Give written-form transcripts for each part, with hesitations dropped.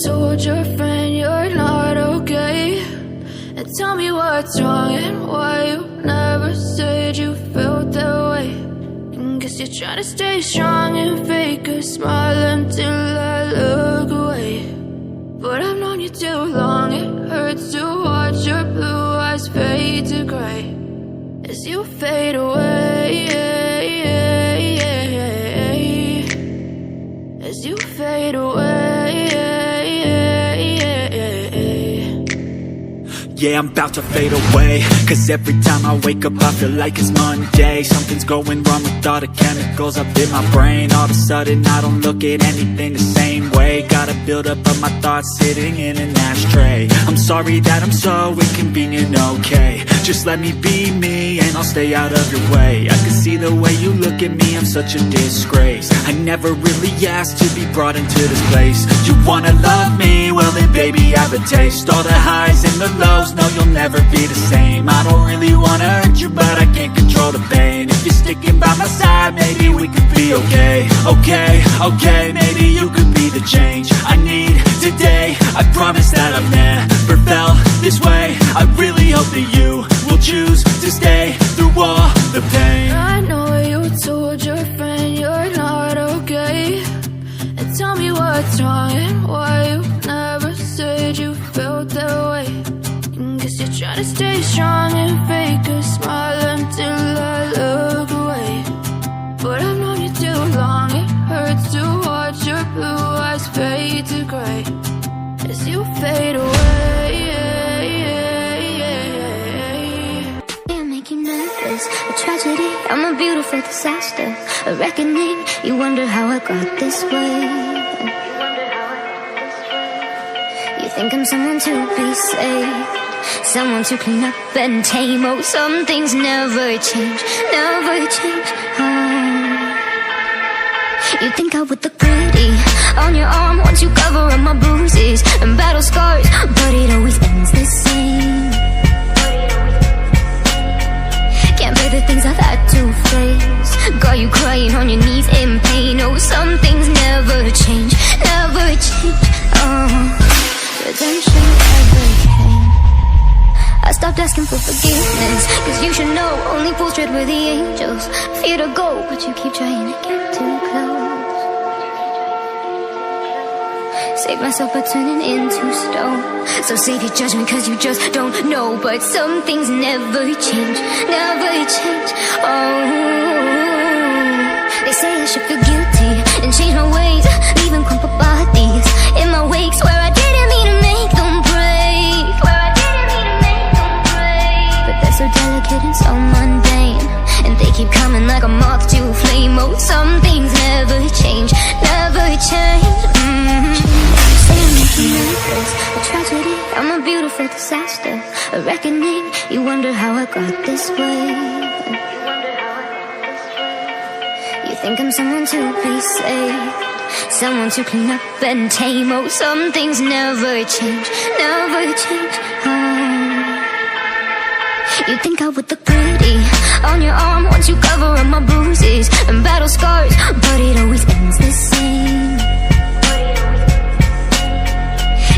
told your friend you're not okay? And tell me what's wrong and why you never said you felt that way. And guess you're trying to stay strong and fake a smile until I look away. But I've known you too long, it hurts to watch your blue eyes fade to gray as you fade away, as you fade away. Yeah, I'm about to fade away, cause every time I wake up I feel like it's Monday. Something's going wrong with all the chemicals up in my brain. All of a sudden I don't look at anything the same way. Gotta build up of my thoughts sitting in an ashtray. I'm sorry that I'm so inconvenient, okay? Just let me be me and I'll stay out of your way. I can see the way you look at me, I'm such a disgrace. I never really asked to be brought into this place. You wanna love me? Well then baby I have a taste. All the highs and the lows, no you'll never be the same. I don't really wanna hurt you but I can't control the pain. If you're sticking by my side maybe we could be okay. Okay, maybe you could be the change I need today. I promise that I've never felt this way. I really hope that you will choose to stay through all the pain. I know you told your friend you're not okay. And tell me what's wrong and why you never said you felt that way. And guess you're trying to stay strong and fake a smile until I look away. But I've known you too long, it hurts to watch your blue eyes fade to gray as you fade away. Can't make you nervous, a tragedy, I'm a beautiful disaster. A reckoning, you wonder how I got this way. You think I'm someone to be saved, someone to clean up and tame. Oh, some things never change, never change. You think I would look pretty on your arm once you cover up my bruises and battle scars, but it always ends the same. Can't bear the things I've had to face, got you crying on your knees in pain. Oh, some things never change, never change. Redemption never came. I stopped asking for forgiveness, cause you should know only fools tread where the angels fear to go, but you keep trying to get too close. Save myself by turning into stone. So save your judgment cause you just don't know. But some things never change, never change. Oh, they say I should feel guilty and change my ways, leaving crumpled bodies in my wake. Swear I didn't mean to make them break, swear I didn't mean to make them break. But they're so delicate and so mundane, and they keep coming like a moth to a flame. Oh, some things never change, never change. A tragedy, I'm a beautiful disaster. A reckoning, you wonder how I got this way. You think I'm someone to be saved, someone to clean up and tame. Oh, some things never change, never change. You think I would look pretty on your arm once you cover up my bruises and battle scars, but it always ends the same.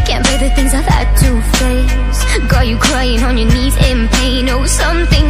Can't bear the things I've had to face, got you crying on your knees in pain. Oh, some things